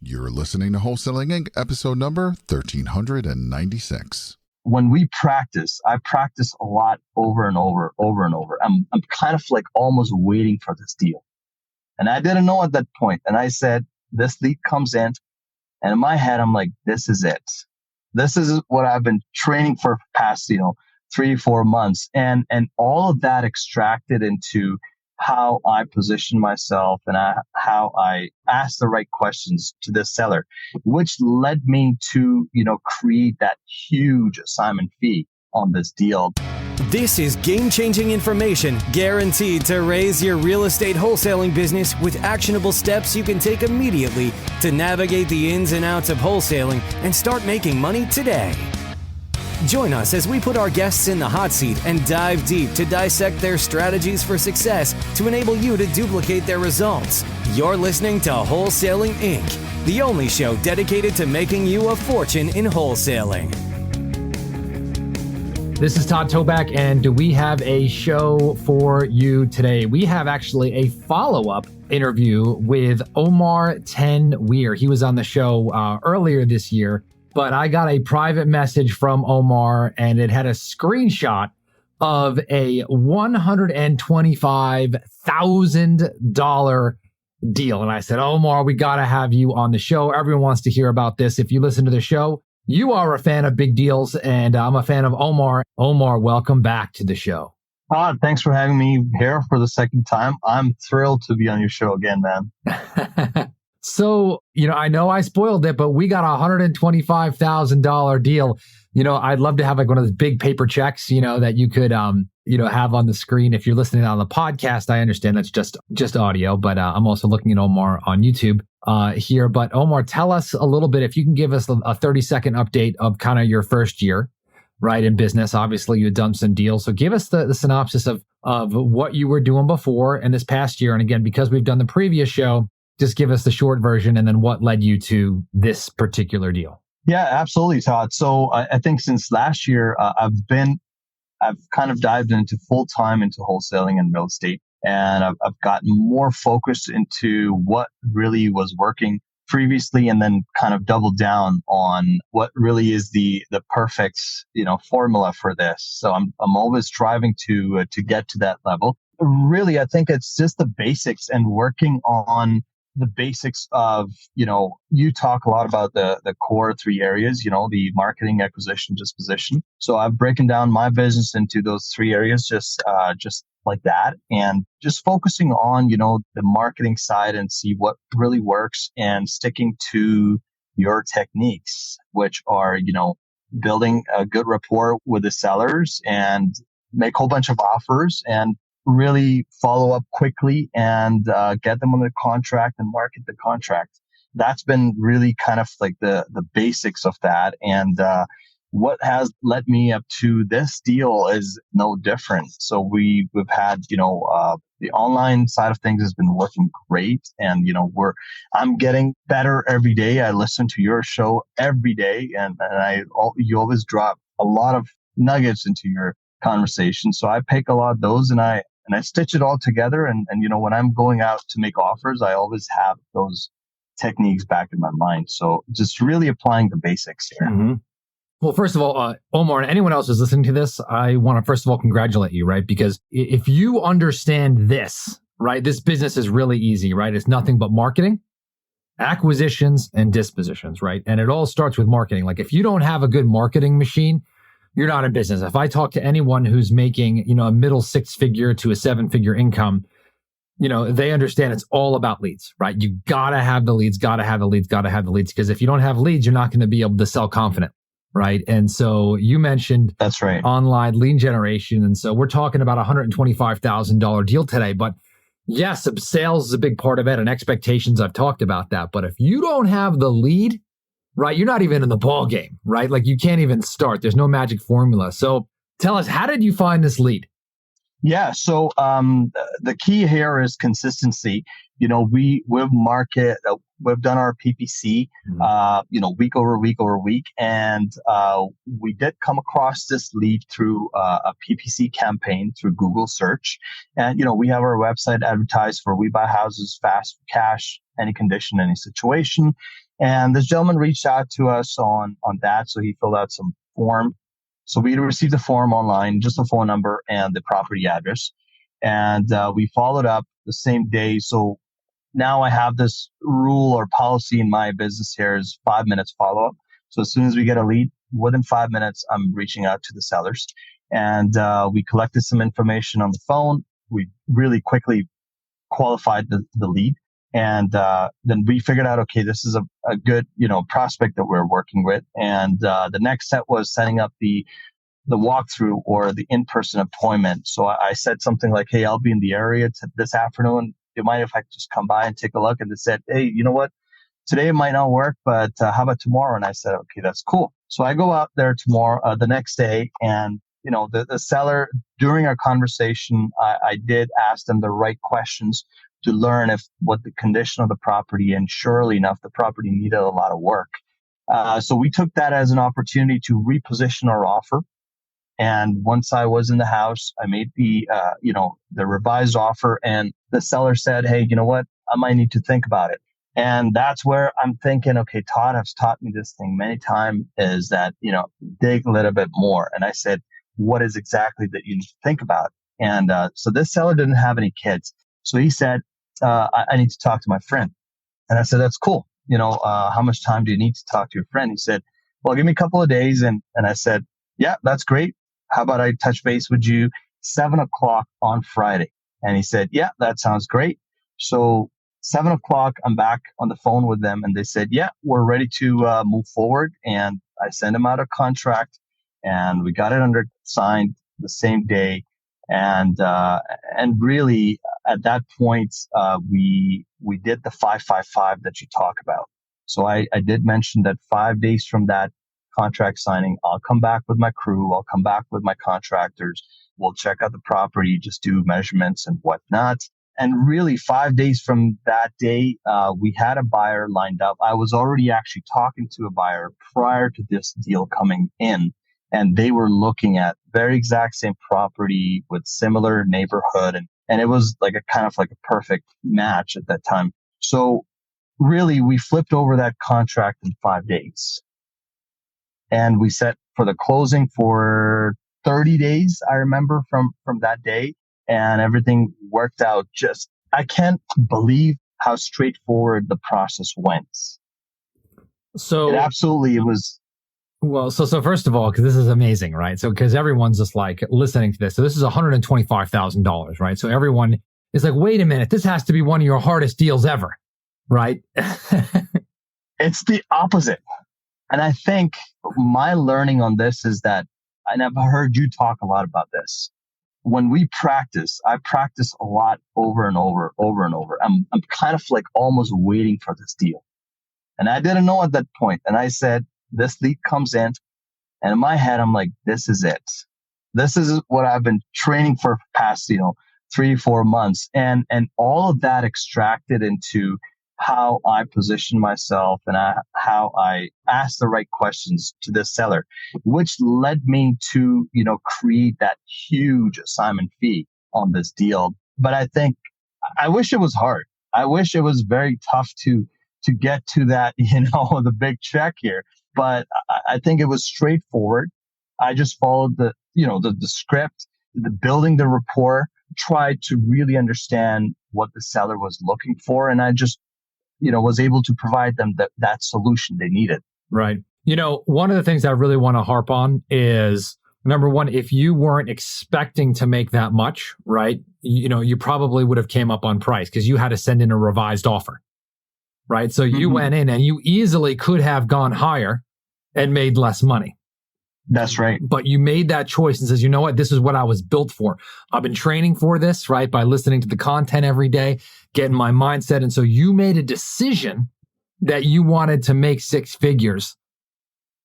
You're listening to Wholesaling Inc., episode number 1396. When we practice, I practice a lot over and over. I'm kind of like almost waiting for this deal. And I didn't know at that point. And I said, this lead comes in. And in my head, I'm like, this is it. This is what I've been training for past, 3-4 months. And all of that extracted into how I position myself and how I ask the right questions to the seller, which led me to, create that huge assignment fee on this deal. This is game-changing information guaranteed to raise your real estate wholesaling business with actionable steps you can take immediately to navigate the ins and outs of wholesaling and start making money today. Join us as we put our guests in the hot seat and dive deep to dissect their strategies for success to enable you to duplicate their results. You're listening to Wholesaling Inc., the only show dedicated to making you a fortune in wholesaling. This is Todd Toback, and we have a show for you today. We have actually a follow-up interview with Omer Tanweer. He was on the show earlier this year, but I got a private message from Omar, and it had a screenshot of a $125,000 deal. And I said, Omar, we got to have you on the show. Everyone wants to hear about this. If you listen to the show, you are a fan of big deals, and I'm a fan of Omar. Omar, welcome back to the show. Todd, thanks for having me here for the second time. I'm thrilled to be on your show again, man. So, I know I spoiled it, but we got a $125,000 deal. I'd love to have like one of those big paper checks, that you could, have on the screen. If you're listening on the podcast, I understand that's just audio, but I'm also looking at Omar on YouTube here. But Omar, tell us a little bit, if you can give us a 30-second update of kind of your first year, right, in business. Obviously, you've done some deals. So give us the synopsis of what you were doing before and this past year. And again, because we've done the previous show, just give us the short version and then what led you to this particular deal. Yeah, absolutely, Todd. So I think since last year, I've kind of dived into full-time into wholesaling and real estate. And I've gotten more focused into what really was working previously and then kind of doubled down on what really is the perfect, formula for this. So I'm always striving to get to that level. Really, I think it's just the basics and working on the basics of, you talk a lot about the core 3 areas, the marketing, acquisition, disposition. So I've broken down my business into those 3 areas, just like that, and just focusing on, the marketing side and see what really works and sticking to your techniques, which are, building a good rapport with the sellers and make a whole bunch of offers and really follow up quickly and get them on the contract and market the contract. That's been really kind of like the basics of that. And what has led me up to this deal is no different. So we've had, the online side of things has been working great. And, I'm getting better every day. I listen to your show every day and you always drop a lot of nuggets into your conversation. So I pick a lot of those and I stitch it all together. And when I'm going out to make offers, I always have those techniques back in my mind. So just really applying the basics here. Mm-hmm. Well, first of all, Omar, and anyone else who's listening to this, I want to first of all congratulate you, right? Because if you understand this, right, this business is really easy, right? It's nothing but marketing, acquisitions, and dispositions, right? And it all starts with marketing. Like if you don't have a good marketing machine, you're not in business. If I talk to anyone who's making, a middle 6-figure to a 7-figure income, they understand it's all about leads, right? You gotta have the leads, because if you don't have leads, you're not going to be able to sell confident, right? And so you mentioned that's right, online lead generation. And so we're talking about a $125,000 deal today, but yes, sales is a big part of it and expectations. I've talked about that. But if you don't have the lead, right, you're not even in the ball game, right? Like you can't even start. There's no magic formula. So tell us, how did you find this lead? Yeah. So the key here is consistency. We've done our PPC, week over week. And we did come across this lead through a PPC campaign through Google search. And, we have our website advertised for we buy houses fast, cash, any condition, any situation. And this gentleman reached out to us on that. So he filled out some form. So we received the form online, just the phone number and the property address. And we followed up the same day. So now I have this rule or policy in my business here is 5 minutes follow up. So as soon as we get a lead, within 5 minutes, I'm reaching out to the sellers. And we collected some information on the phone. We really quickly qualified the lead. And then we figured out, okay, this is a good, prospect that we're working with. And the next step was setting up the walkthrough or the in-person appointment. So I said something like, hey, I'll be in the area this afternoon. Do you mind if I just come by and take a look? And they said, hey, you know what? Today it might not work, but how about tomorrow? And I said, okay, that's cool. So I go out there tomorrow, the next day, and the seller, during our conversation, I did ask them the right questions to learn what the condition of the property, and surely enough, the property needed a lot of work. So we took that as an opportunity to reposition our offer. And once I was in the house, I made the revised offer, and the seller said, hey, you know what? I might need to think about it. And that's where I'm thinking, okay, Todd has taught me this thing many times, is that, dig a little bit more. And I said, what is exactly that you need to think about? And so this seller didn't have any kids. So he said, I need to talk to my friend. And I said, that's cool. How much time do you need to talk to your friend? He said, well, give me a couple of days. And I said, yeah, that's great. How about I touch base with you 7 o'clock on Friday? And he said, yeah, that sounds great. So 7 o'clock, I'm back on the phone with them, and they said, yeah, we're ready to move forward. And I sent them out a contract, and we got it signed the same day. And really at that point, we did the 555 that you talk about. So I did mention that 5 days from that contract signing, I'll come back with my crew. I'll come back with my contractors. We'll check out the property, just do measurements and whatnot. And really 5 days from that day, we had a buyer lined up. I was already actually talking to a buyer prior to this deal coming in, and they were looking at very exact same property with similar neighborhood. And it was like a kind of like a perfect match at that time. So really, we flipped over that contract in 5 days. And we set for the closing for 30 days, I remember, from that day. And everything worked out I can't believe how straightforward the process went. So it was. Well, so first of all, because this is amazing, right? So because everyone's just like listening to this. So this is $125,000, right? So everyone is like, wait a minute, this has to be one of your hardest deals ever, right? It's the opposite. And I think my learning on this is that, and I've heard you talk a lot about this. When we practice, I practice a lot over and over and over. I'm kind of like almost waiting for this deal. And I didn't know at that point. And I said, this lead comes in, and in my head, I'm like, this is it. This is what I've been training for past, 3-4 months. And all of that extracted into how I position myself and how I ask the right questions to the seller, which led me to, create that huge assignment fee on this deal. But I think I wish it was hard. I wish it was very tough to get to that, the big check here. But I think it was straightforward. I just followed the script, the building the rapport, tried to really understand what the seller was looking for. And I just, was able to provide them that solution they needed. Right. One of the things I really want to harp on is, number one, if you weren't expecting to make that much, right, you probably would have came up on price because you had to send in a revised offer, right? So you went in and you easily could have gone higher and made less money. That's right. But you made that choice and says, you know what, this is what I was built for. I've been training for this, right? By listening to the content every day, getting my mindset. And so you made a decision that you wanted to make 6 figures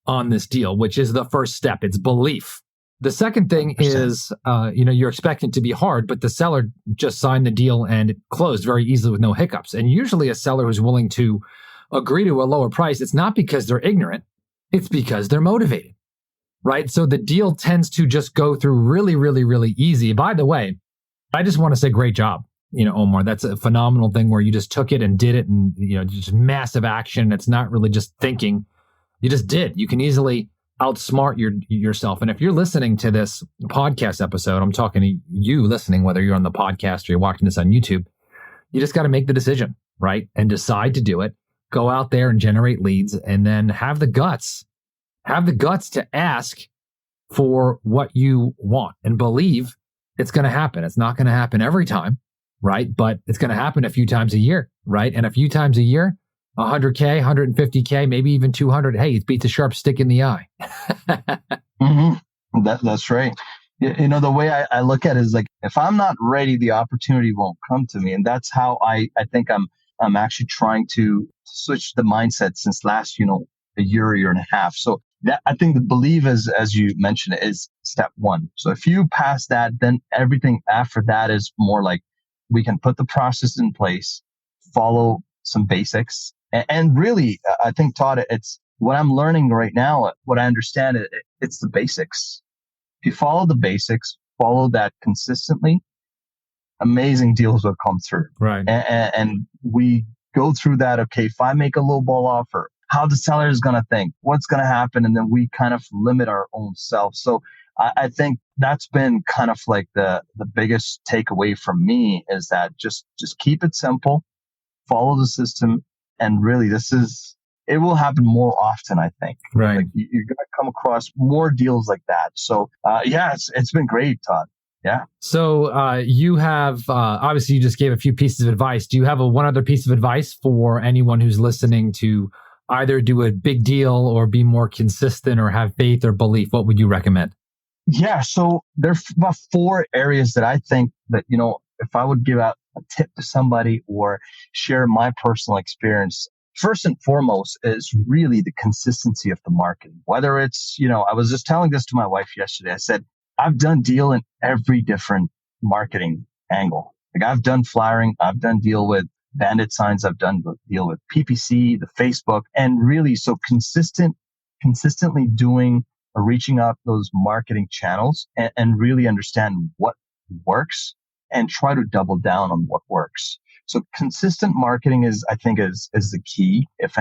on this deal, which is the first step. It's belief. The second thing 100%. Is, you're expecting it to be hard, but the seller just signed the deal and it closed very easily with no hiccups. And usually a seller who's willing to agree to a lower price, it's not because they're ignorant. It's because they're motivated. Right? So the deal tends to just go through really, really, really easy. By the way, I just want to say great job. Omar, that's a phenomenal thing where you just took it and did it, and just massive action. It's not really just thinking. You just did. You can easily outsmart yourself. And if you're listening to this podcast episode, I'm talking to you listening, whether you're on the podcast or you're watching this on YouTube, you just got to make the decision, right? And decide to do it. Go out there and generate leads, and then have the guts to ask for what you want and believe it's going to happen. It's not going to happen every time, right? But it's going to happen a few times a year, right? And a few times a year, 100K, 150K, maybe even 200. Hey, it beats a sharp stick in the eye. That's right. The way I look at it is like, if I'm not ready, the opportunity won't come to me. And that's how I think I'm actually trying to switch the mindset since last, a year and a half. So that, I think the believe is, as you mentioned, is step one. So if you pass that, then everything after that is more like we can put the process in place, follow some basics. And really, I think, Todd, it's what I'm learning right now, what I understand, it's the basics. If you follow the basics, follow that consistently, amazing deals will come through. Right. And we go through that. Okay, if I make a low ball offer, how the seller is going to think, what's going to happen. And then we kind of limit our own self. So I think that's been kind of like the biggest takeaway from me is that just keep it simple, follow the system. And really, it will happen more often, I think. Right. Like you're going to come across more deals like that. So it's been great, Todd. Yeah. So you have, obviously you just gave a few pieces of advice. Do you have one other piece of advice for anyone who's listening to either do a big deal or be more consistent or have faith or belief? What would you recommend? Yeah. So there's about 4 areas that I think that, if I would give out a tip to somebody or share my personal experience, first and foremost is really the consistency of the marketing. Whether it's, I was just telling this to my wife yesterday. I said, I've done deal in every different marketing angle. Like I've done flyering, I've done deal with bandit signs, I've done deal with PPC, the Facebook, and really so consistently doing or reaching out those marketing channels and really understand what works and try to double down on what works. So consistent marketing I think is the key. If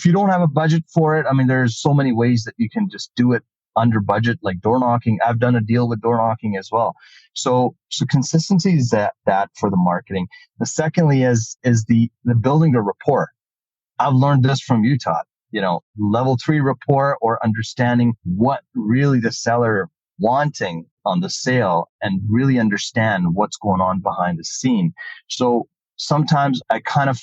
you don't have a budget for it, I mean, there's so many ways that you can just do it under budget, like door knocking. I've done a deal with door knocking as well. So consistency is that for the marketing. The secondly is the building the rapport. I've learned this from you, Todd. Level 3 rapport, or understanding what really the seller wanting on the sale and really understand what's going on behind the scene. So sometimes I kind of,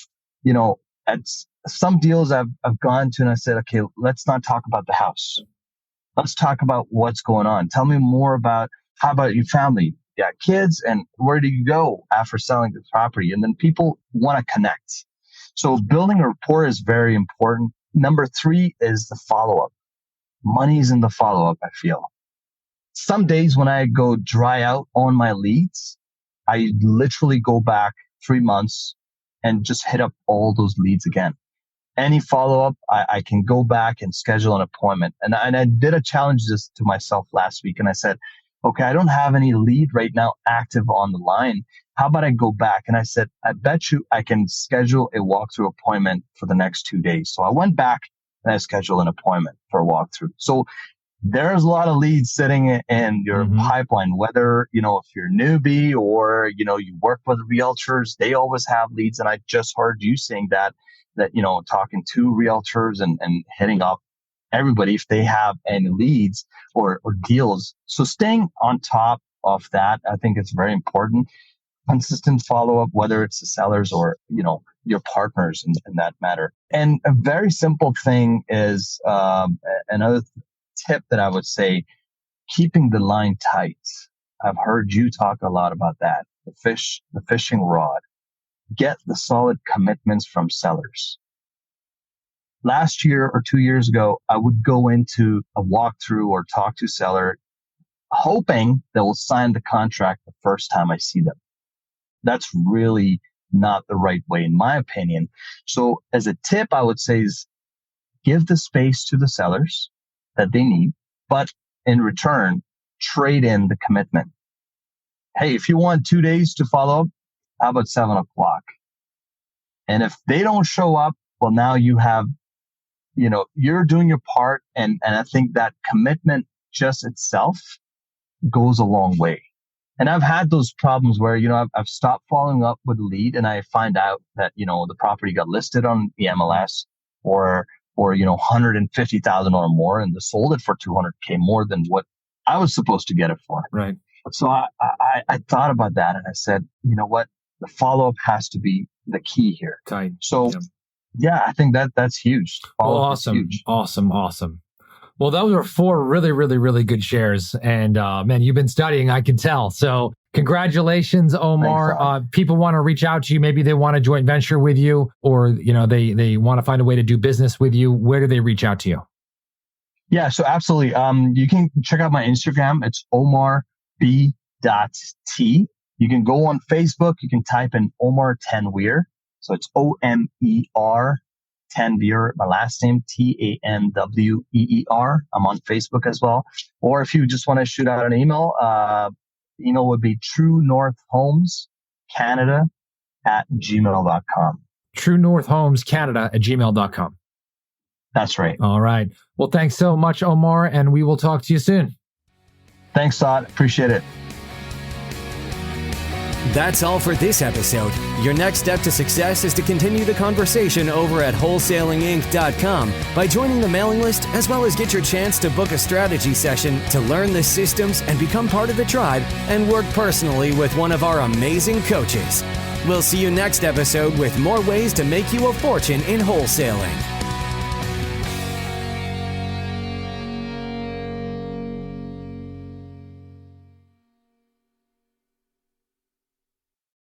at some deals I've gone to and I said, okay, let's not talk about the house. Let's talk about what's going on. Tell me more about, how about your family? You got kids, and where do you go after selling the property? And then people want to connect. So building a rapport is very important. Number 3 is the follow-up. Money's in the follow-up, I feel. Some days when I go dry out on my leads, I literally go back 3 months and just hit up all those leads again. Any follow-up, I can go back and schedule an appointment. And I did a challenge this to myself last week, and I said, okay, I don't have any lead right now active on the line. How about I go back? And I said, I bet you I can schedule a walkthrough appointment for the next 2 days. So I went back and I scheduled an appointment for a walkthrough. So there's a lot of leads sitting in your pipeline, whether, if you're a newbie or, you work with realtors, they always have leads. And I just heard you saying that, talking to realtors and hitting up everybody if they have any leads or deals. So staying on top of that, I think it's very important. Consistent follow-up, whether it's the sellers or, your partners in that matter. And a very simple thing is another tip that I would say, keeping the line tight. I've heard you talk a lot about that. The fishing rod. Get the solid commitments from sellers. Last year or 2 years ago, I would go into a walkthrough or talk to seller, hoping they will sign the contract the first time I see them. That's really not the right way, in my opinion. So as a tip, I would say is give the space to the sellers that they need, but in return, trade in the commitment. hey, if you want 2 days to follow up, how about 7:00? And if they don't show up, well, now you have, you're doing your part. And I think that commitment just itself goes a long way. And I've had those problems where, I've stopped following up with a lead and I find out that, the property got listed on the MLS or 150,000 or more, and they sold it for 200K more than what I was supposed to get it for. Right. So I thought about that and I said, you know what? The follow-up has to be the key here. Tight. So yeah, I think that's huge. Follow-up is Awesome. huge. Awesome. Well, those are 4 really, really, really good shares. And man, you've been studying, I can tell. So congratulations, Omar. Thanks, people want to reach out to you. Maybe they want a joint venture with you, or, they want to find a way to do business with you. Where do they reach out to you? Yeah, so absolutely. You can check out my Instagram. It's Omar B.T. You can go on Facebook. You can type in Omer Tanweer. So it's Omer Tanweer, my last name, Tanweer. I'm on Facebook as well. Or if you just want to shoot out an email, email would be truenorthhomescanada@gmail.com. truenorthhomescanada@gmail.com. That's right. All right. Well, thanks so much, Omar, and we will talk to you soon. Thanks, Todd. Appreciate it. That's all for this episode. Your next step to success is to continue the conversation over at wholesalinginc.com by joining the mailing list, as well as get your chance to book a strategy session to learn the systems and become part of the tribe and work personally with one of our amazing coaches. We'll see you next episode with more ways to make you a fortune in wholesaling.